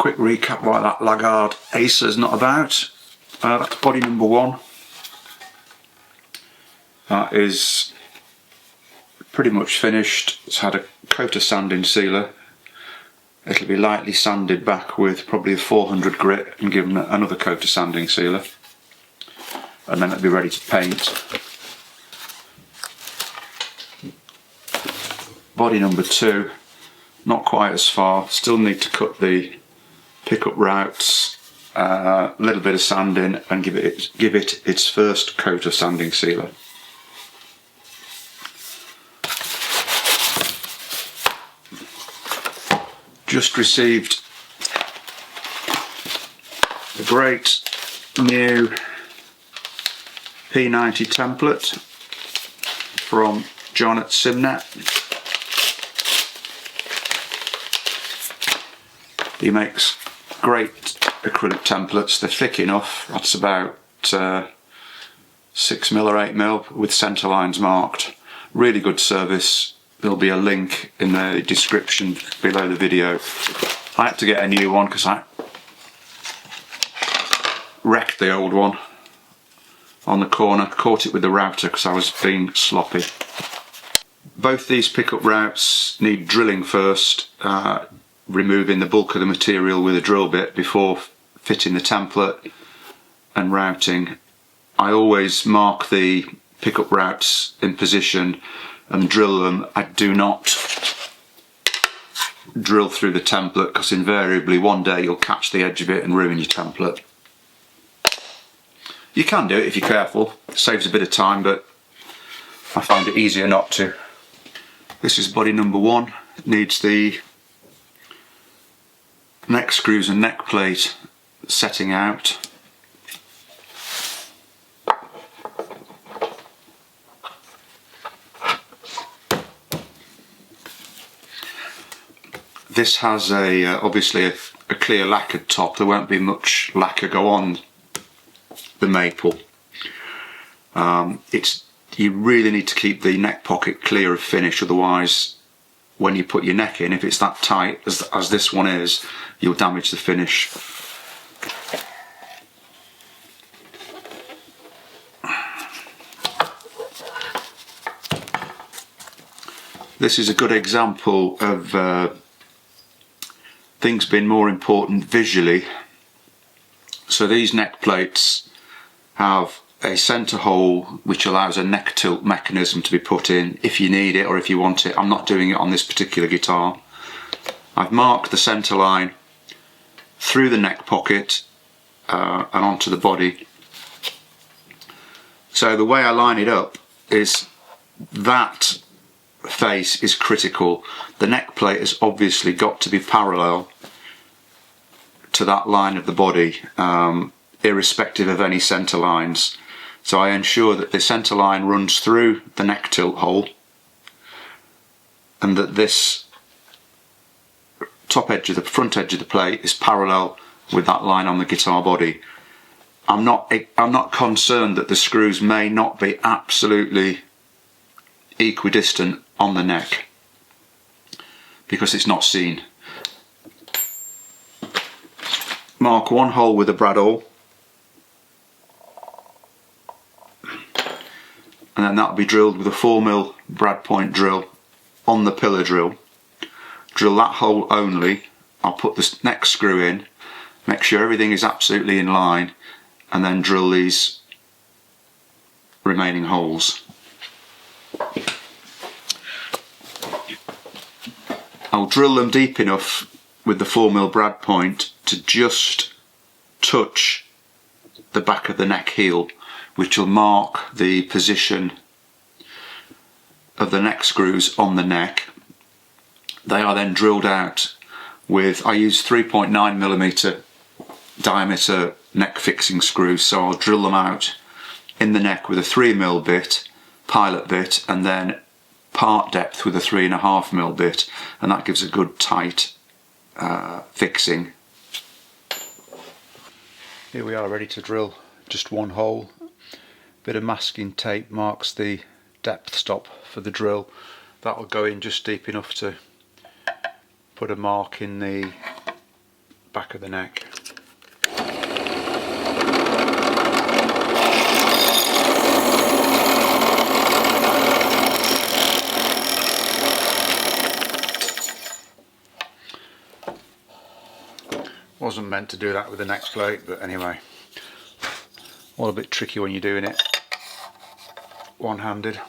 quick recap why that laggard Asa is not about. That's body number 1. That is pretty much finished. It's had a coat of sanding sealer. It'll be lightly sanded back with probably a 400 grit and given another coat of sanding sealer, and then it'll be ready to paint. Body number 2, not quite as far, still need to cut the pickup routes, a little bit of sanding, and give it its first coat of sanding sealer. Just received a great new P90 template from John at Simnet. He makes great acrylic templates. They're thick enough. That's about 6mm or 8mm with centre lines marked. Really good service. There'll be a link in the description below the video. I had to get a new one because I wrecked the old one on the corner, caught it with the router because I was being sloppy. Both these pickup routes need drilling first, removing the bulk of the material with a drill bit before fitting the template and routing. I always mark the pickup routes in position and drill them. I do not drill through the template because invariably one day you'll catch the edge of it and ruin your template. You can do it if you're careful, it saves a bit of time, but I find it easier not to. This is body number 1. It needs the neck screws and neck plate setting out. This has obviously a clear lacquered top. There won't be much lacquer go on the maple. You really need to keep the neck pocket clear of finish, otherwise when you put your neck in, if it's that tight as this one is, you'll damage the finish. This is a good example of things being more important visually. So these neck plates have a centre hole which allows a neck tilt mechanism to be put in if you need it or if you want it. I'm not doing it on this particular guitar. I've marked the centre line through the neck pocket and onto the body. So the way I line it up is that face is critical. The neck plate has obviously got to be parallel to that line of the body, irrespective of any centre lines. So I ensure that the centre line runs through the neck tilt hole and that this top edge of the front edge of the plate is parallel with that line on the guitar body. I'm not concerned that the screws may not be absolutely equidistant on the neck because it's not seen. Mark one hole with a brad awl, and then that'll be drilled with a 4mm brad point drill on the pillar drill. Drill that hole only. I'll put the next screw in, make sure everything is absolutely in line, and then drill these remaining holes. I'll drill them deep enough with the 4mm brad point to just touch the back of the neck heel, which will mark the position of the neck screws on the neck. They are then drilled out with, I use 3.9mm diameter neck fixing screws, so I'll drill them out in the neck with a 3mm bit, pilot bit, and then part depth with a 3.5mm bit, and that gives a good tight fixing. Here we are ready to drill just one hole. Bit of masking tape marks the depth stop for the drill. That will go in just deep enough to put a mark in the back of the neck. Wasn't meant to do that with the neck plate, but anyway, all a bit tricky when you're doing it one-handed.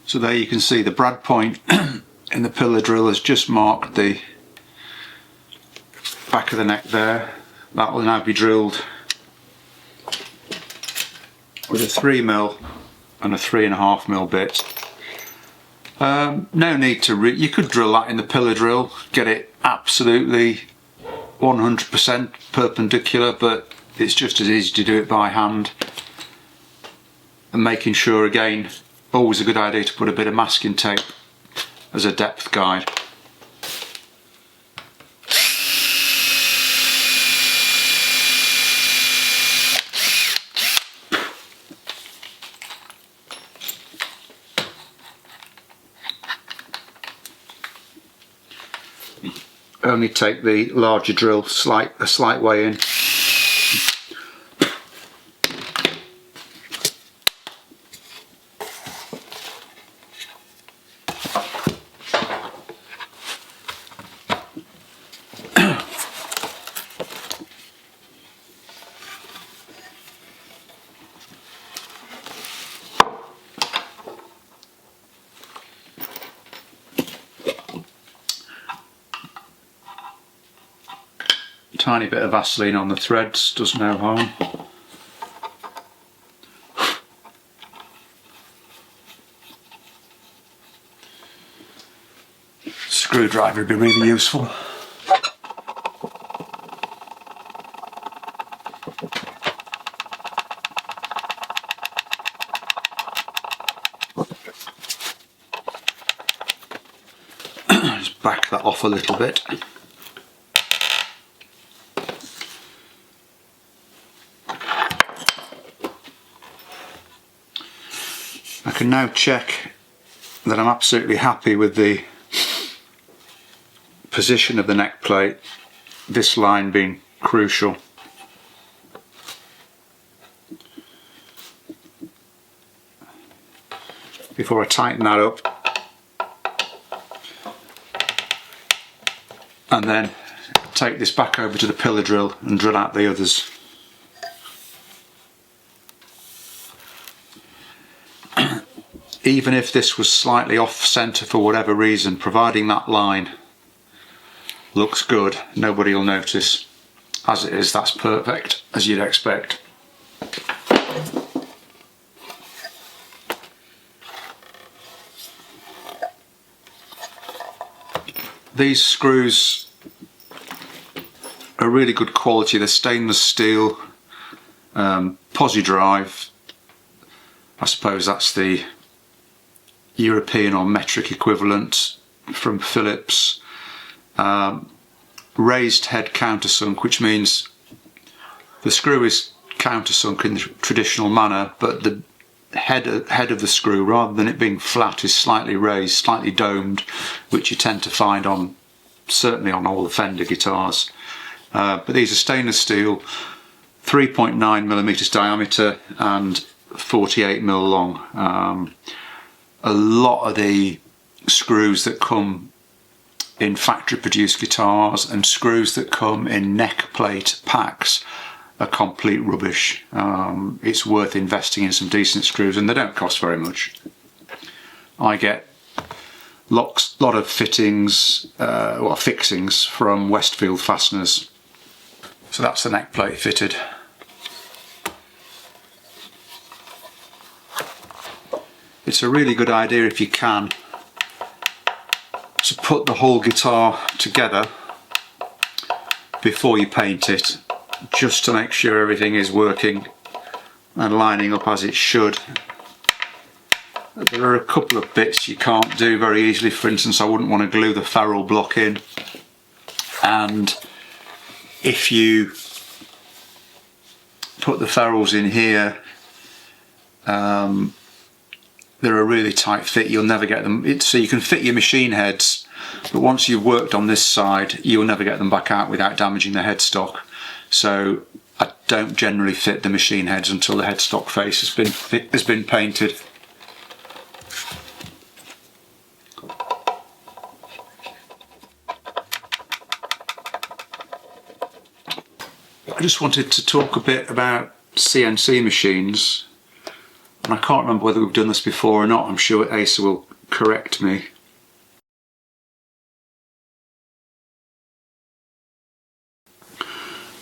So there you can see the brad point in the pillar drill has just marked the back of the neck there. That will now be drilled with a 3mm and a 3.5mm bit. No need to you could drill that in the pillar drill, get it absolutely 100% perpendicular, but it's just as easy to do it by hand. And making sure, again, always a good idea to put a bit of masking tape as a depth guide. Only take the larger drill a slight way in. Tiny bit of Vaseline on the threads does no harm. Screwdriver would be really useful. Just back that off a little bit. I can now check that I'm absolutely happy with the position of the neck plate, this line being crucial. Before I tighten that up, and then take this back over to the pillar drill and drill out the others. Even if this was slightly off centre for whatever reason, providing that line looks good, nobody will notice. As it is, that's perfect, as you'd expect. These screws are really good quality. They're stainless steel, posi drive. I suppose that's the European or metric equivalent from Phillips. Raised head countersunk, which means the screw is countersunk in the traditional manner, but the head of the screw, rather than it being flat, is slightly raised, slightly domed, which you tend to find on, certainly on all the Fender guitars. But these are stainless steel, 3.9mm diameter and 48mm long. A lot of the screws that come in factory produced guitars and screws that come in neck plate packs are complete rubbish. It's worth investing in some decent screws, and they don't cost very much. I get lot of fittings, or fixings from Westfield Fasteners. So that's the neck plate fitted. It's a really good idea, if you can, to put the whole guitar together before you paint it, just to make sure everything is working and lining up as it should. There are a couple of bits you can't do very easily. For instance, I wouldn't want to glue the ferrule block in, and if you put the ferrules in here, they're a really tight fit. You'll never get them. So you can fit your machine heads, but once you've worked on this side, you'll never get them back out without damaging the headstock. So I don't generally fit the machine heads until the headstock face has been painted. I just wanted to talk a bit about CNC machines, and I can't remember whether we've done this before or not. I'm sure Asa will correct me.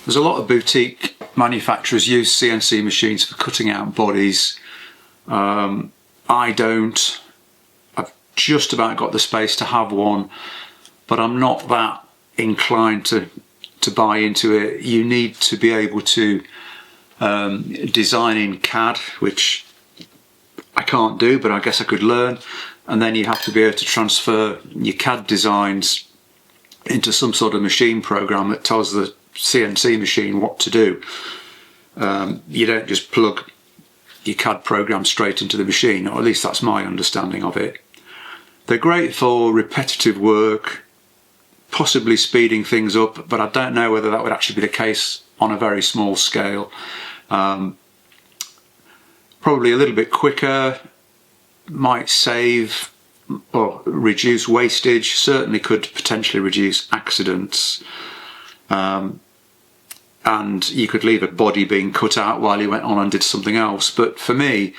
There's a lot of boutique manufacturers use CNC machines for cutting out bodies. I don't. I've just about got the space to have one, but I'm not that inclined to buy into it. You need to be able to design in CAD, which I can't do, but I guess I could learn. And then you have to be able to transfer your CAD designs into some sort of machine program that tells the CNC machine what to do. You don't just plug your CAD program straight into the machine, or at least that's my understanding of it. They're great for repetitive work, possibly speeding things up, but I don't know whether that would actually be the case on a very small scale. Probably a little bit quicker, might save or reduce wastage, certainly could potentially reduce accidents. And you could leave a body being cut out while you went on and did something else. But for me,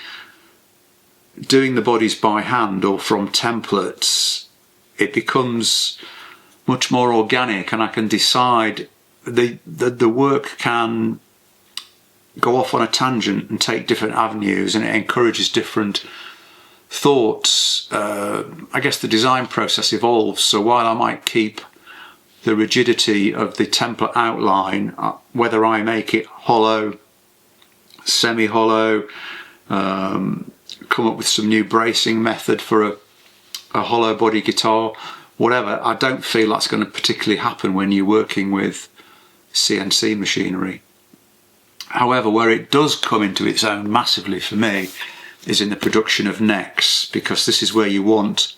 doing the bodies by hand or from templates, it becomes much more organic, and I can decide the work can go off on a tangent and take different avenues, and it encourages different thoughts. I guess the design process evolves, so while I might keep the rigidity of the template outline, whether I make it hollow, semi-hollow, come up with some new bracing method for a hollow body guitar, whatever, I don't feel that's going to particularly happen when you're working with CNC machinery. However, where it does come into its own massively for me is in the production of necks, because this is where you want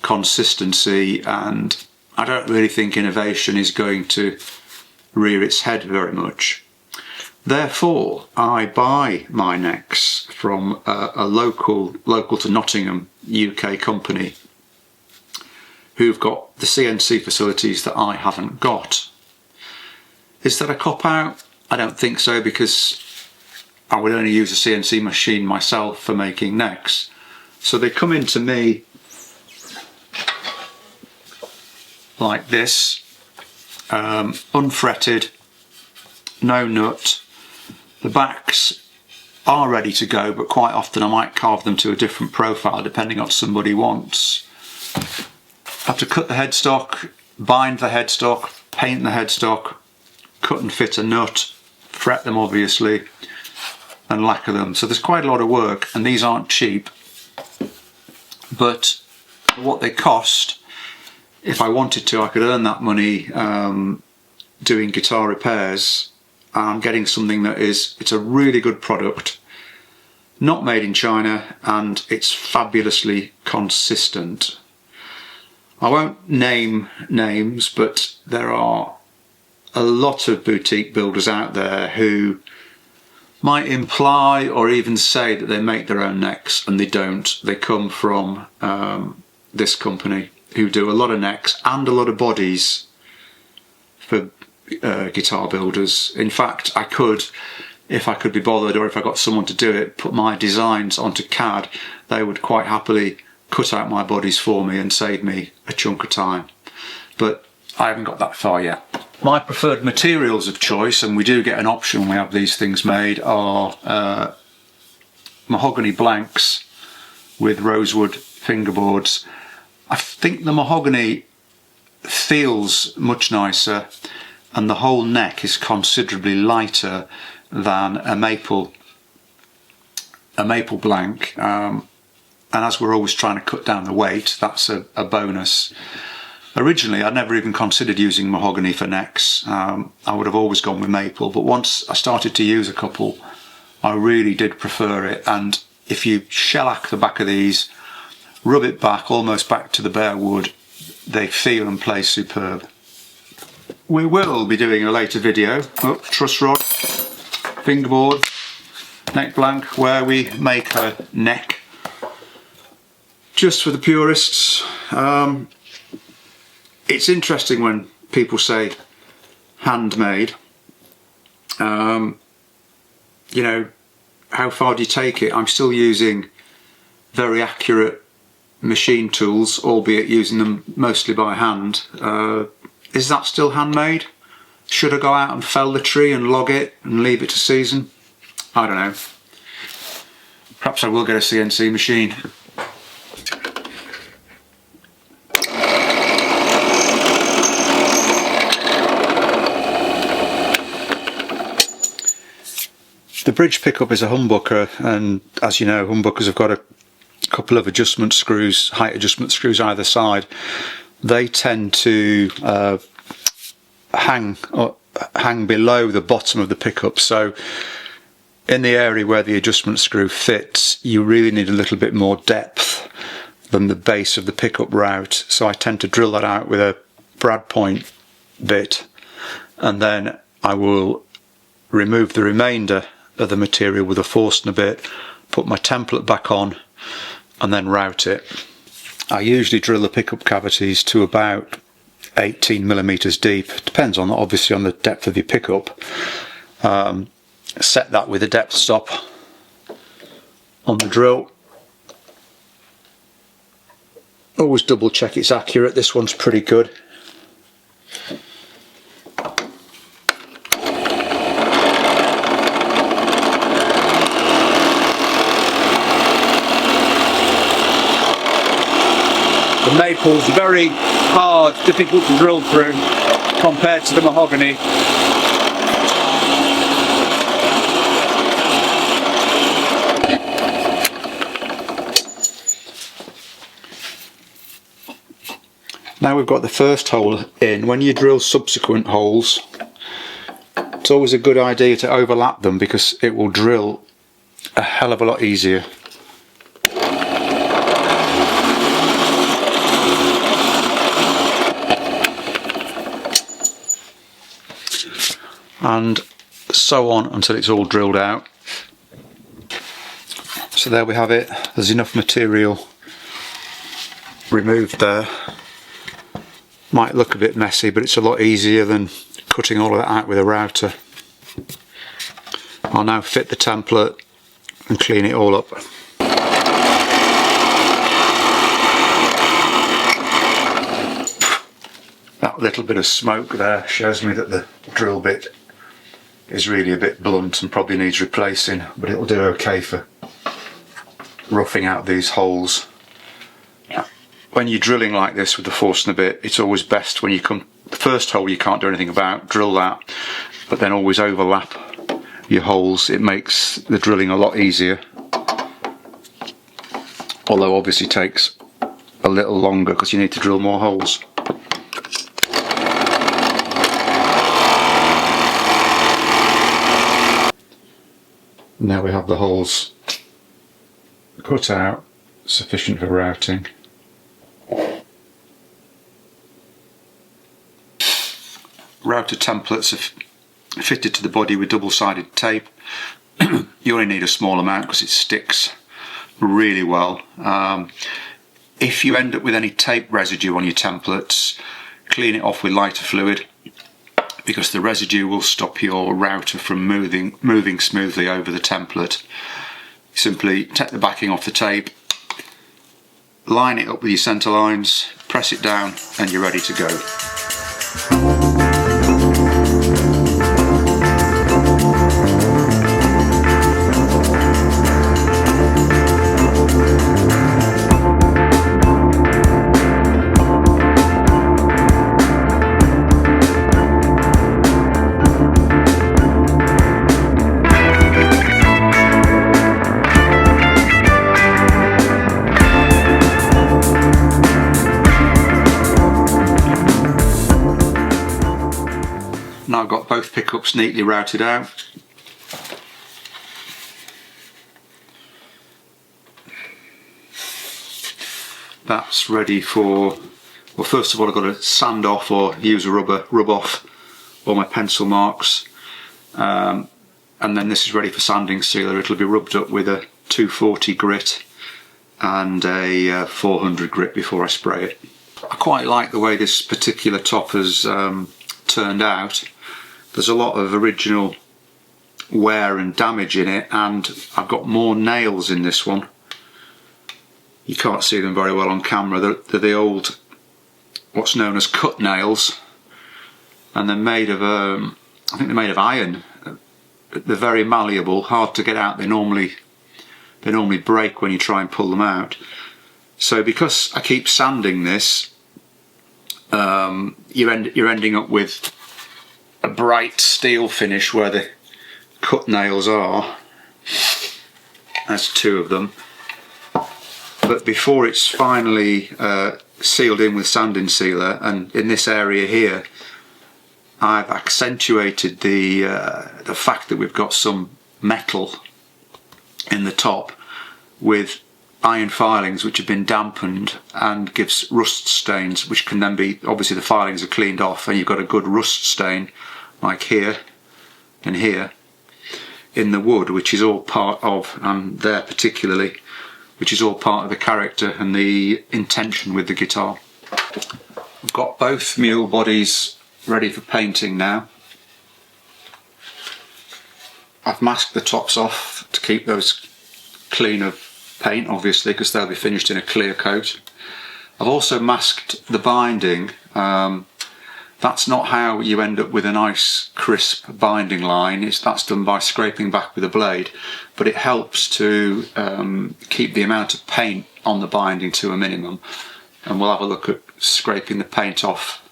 consistency, and I don't really think innovation is going to rear its head very much. Therefore, I buy my necks from a local to Nottingham UK company who've got the CNC facilities that I haven't got. Is that a cop-out? I don't think so, because I would only use a CNC machine myself for making necks. So they come into me like this, unfretted, no nut. The backs are ready to go, but quite often I might carve them to a different profile depending on what somebody wants. I have to cut the headstock, bind the headstock, paint the headstock, cut and fit a nut, fret them obviously, and lacquer them. So there's quite a lot of work, and these aren't cheap, but what they cost, if I wanted to, I could earn that money doing guitar repairs. I'm getting something that it's a really good product, not made in China, and it's fabulously consistent. I won't name names, but there are a lot of boutique builders out there who might imply or even say that they make their own necks, and they don't. They come from this company who do a lot of necks and a lot of bodies for guitar builders. In fact, I could, if I could be bothered, or if I got someone to do it, put my designs onto CAD. They would quite happily cut out my bodies for me and save me a chunk of time. But I haven't got that far yet. My preferred materials of choice, and we do get an option when we have these things made, are mahogany blanks with rosewood fingerboards. I think the mahogany feels much nicer, and the whole neck is considerably lighter than a maple blank. And as we're always trying to cut down the weight, that's a bonus. Originally, I'd never even considered using mahogany for necks. I would have always gone with maple, but once I started to use a couple, I really did prefer it, and if you shellac the back of these, rub it back almost back to the bare wood, they feel and play superb. We will be doing a later video, truss rod, fingerboard, neck blank, where we make a neck just for the purists. It's interesting when people say handmade. You know, how far do you take it? I'm still using very accurate machine tools, albeit using them mostly by hand. Is that still handmade? Should I go out and fell the tree and log it and leave it to season? I don't know. Perhaps I will get a CNC machine. The bridge pickup is a humbucker, and as you know, humbuckers have got a couple of adjustment screws, height adjustment screws either side. They tend to hang below the bottom of the pickup, so in the area where the adjustment screw fits, you really need a little bit more depth than the base of the pickup route. So I tend to drill that out with a brad point bit, and then I will remove the remainder of the material with a Forstner bit, put my template back on, and then route it. I usually drill the pickup cavities to about 18mm deep. Depends on, obviously, on the depth of your pickup. Set that with a depth stop on the drill. Always double check it's accurate. This one's pretty good. The maple's very hard, difficult to drill through compared to the mahogany. Now we've got the first hole in. When you drill subsequent holes, it's always a good idea to overlap them because it will drill a hell of a lot easier. And so on until it's all drilled out. So there we have it. There's enough material removed there. Might look a bit messy, but it's a lot easier than cutting all of that out with a router. I'll now fit the template and clean it all up. That little bit of smoke there shows me that the drill bit is really a bit blunt and probably needs replacing, but it'll do okay for roughing out these holes. When you're drilling like this with the Forstner bit, it's always best when you come, the first hole you can't do anything about, drill that, but then always overlap your holes. It makes the drilling a lot easier, although obviously takes a little longer because you need to drill more holes. Now we have the holes cut out, sufficient for routing. Router templates are fitted to the body with double-sided tape. You only need a small amount because it sticks really well. If you end up with any tape residue on your templates, clean it off with lighter fluid, because the residue will stop your router from moving smoothly over the template. Simply take the backing off the tape, line it up with your centre lines, press it down, and you're ready to go. Now I've got both pickups neatly routed out. that's ready for, well, first of all I've got to sand off or use a rub off all my pencil marks, and then this is ready for sanding sealer. It'll be rubbed up with a 240 grit and a 400 grit before I spray it. I quite like the way this particular top has turned out. There's a lot of original wear and damage in it, and I've got more nails in this one. You can't see them very well on camera. They're the old, what's known as cut nails, and they're made of I think they're made of iron. They're very malleable, hard to get out. They normally break when you try and pull them out. So because I keep sanding this, you're ending up with a bright steel finish where the cut nails are. There's two of them. But before it's finally sealed in with sanding sealer, and in this area here, I've accentuated the fact that we've got some metal in the top with iron filings which have been dampened and gives rust stains, which can then be, obviously the filings are cleaned off and you've got a good rust stain like here and here in the wood, which is all part of, and there particularly, which is all part of the character and the intention with the guitar. I've got both mule bodies ready for painting now. I've masked the tops off to keep those clean of paint, obviously, because they'll be finished in a clear coat. I've also masked the binding. That's not how you end up with a nice crisp binding line. That's done by scraping back with a blade, but it helps to keep the amount of paint on the binding to a minimum, and we'll have a look at scraping the paint off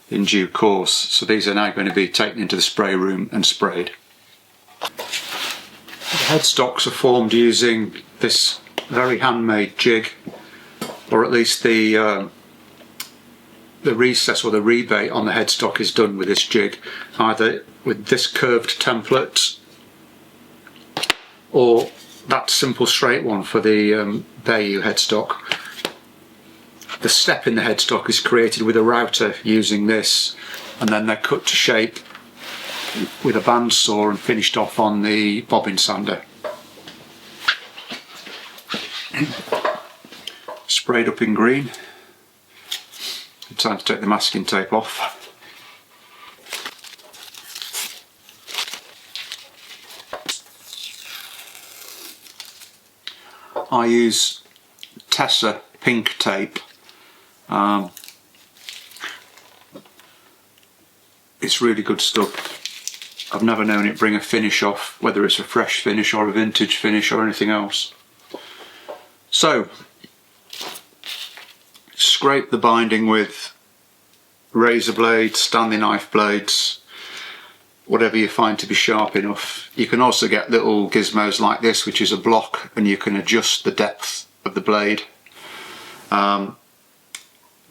in due course. So these are now going to be taken into the spray room and sprayed. The headstocks are formed using this very handmade jig, or at least the recess or the rebate on the headstock is done with this jig, either with this curved template or that simple straight one for the Bayou headstock. The step in the headstock is created with a router using this, and then they're cut to shape with a bandsaw and finished off on the bobbin sander. Sprayed up in green. Time to take the masking tape off. I use Tessa pink tape. It's really good stuff. I've never known it bring a finish off, whether it's a fresh finish or a vintage finish or anything else. So, scrape the binding with razor blades, Stanley knife blades, whatever you find to be sharp enough. You can also get little gizmos like this, which is a block, and you can adjust the depth of the blade. They're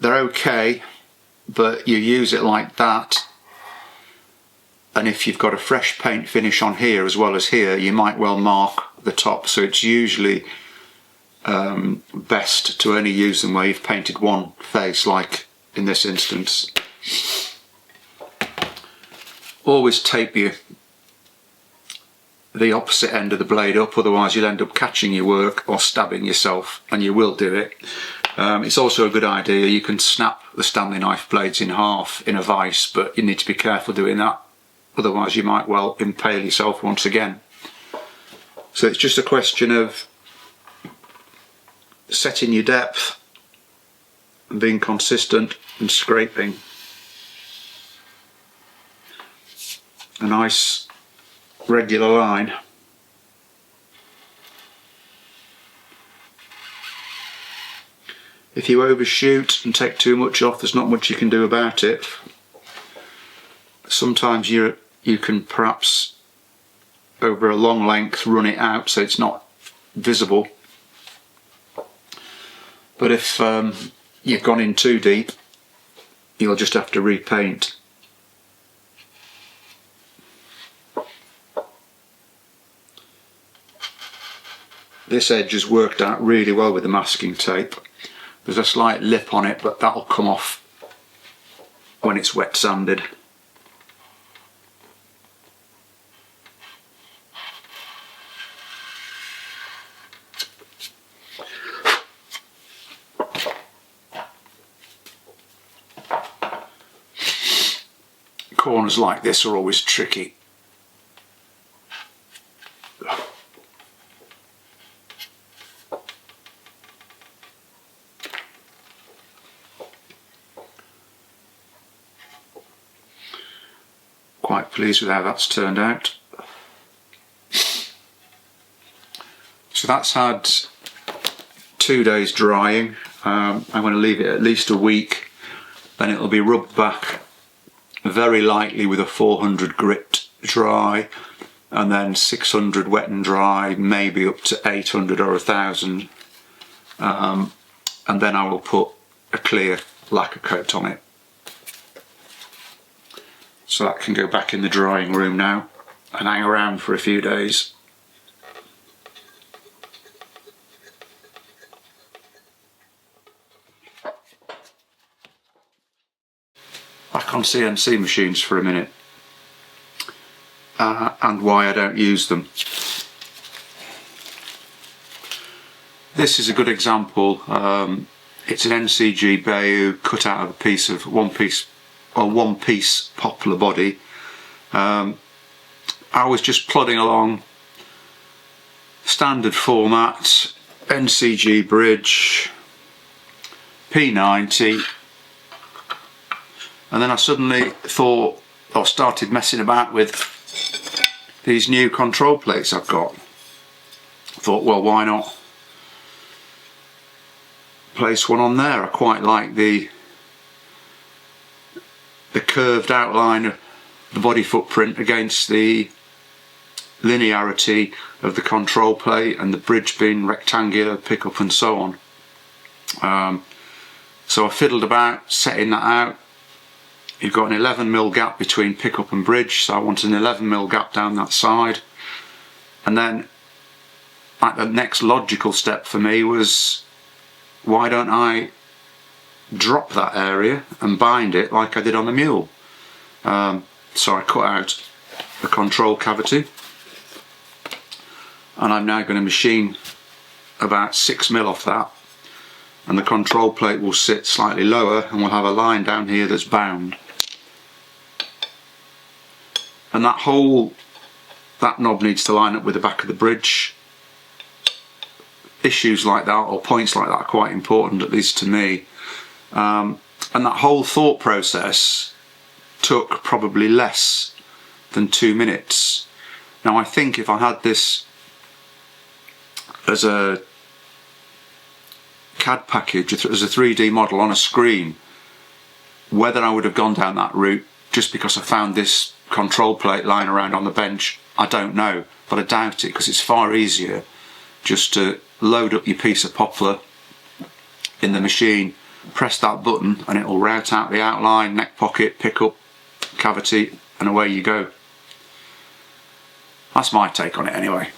okay, but you use it like that, and if you've got a fresh paint finish on here as well as here, you might well mark the top. So it's usually best to only use them where you've painted one face, like in this instance. Always tape the opposite end of the blade up, otherwise you'll end up catching your work or stabbing yourself, and you will do it. It's also a good idea, you can snap the Stanley knife blades in half in a vise, but you need to be careful doing that, otherwise you might well impale yourself once again. So it's just a question of setting your depth and being consistent and scraping a nice regular line. If you overshoot and take too much off, there's not much you can do about it. Sometimes you can perhaps over a long length run it out so it's not visible. But if you've gone in too deep, you'll just have to repaint. This edge has worked out really well with the masking tape. There's a slight lip on it, but that'll come off when it's wet sanded. Corners like this are always tricky. Quite pleased with how that's turned out. So that's had 2 days drying. I'm going to leave it at least a week, then it'll be rubbed back very lightly with a 400 grit dry, and then 600 wet and dry, maybe up to 800 or 1000, and then I will put a clear lacquer coat on it. So that can go back in the drying room now and hang around for a few days. Back on CNC machines for a minute, and why I don't use them. This is a good example. It's an NCG Bayou cut out of a piece of one piece poplar body. I was just plodding along, standard format, NCG bridge, P90, and then I suddenly thought, or started messing about with these new control plates I've got. I thought, well, why not place one on there? I quite like the curved outline of the body footprint against the linearity of the control plate, and the bridge being rectangular, pickup and so on. So I fiddled about setting that out. You've got an 11mm gap between pickup and bridge, so I wanted an 11mm gap down that side. And then the next logical step for me was, why don't I drop that area and bind it like I did on the Mule? So I cut out the control cavity, and I'm now going to machine about 6mm off that, and the control plate will sit slightly lower and we'll have a line down here that's bound. And that knob needs to line up with the back of the bridge. Issues like that, or points like that, are quite important, at least to me. And that whole thought process took probably less than 2 minutes. Now I think if I had this as a CAD package, as a 3D model on a screen, whether I would have gone down that route just because I found this control plate lying around on the bench, I don't know, but I doubt it, because it's far easier just to load up your piece of poplar in the machine, press that button, and it will route out the outline, neck pocket, pickup, cavity, and away you go. That's my take on it anyway.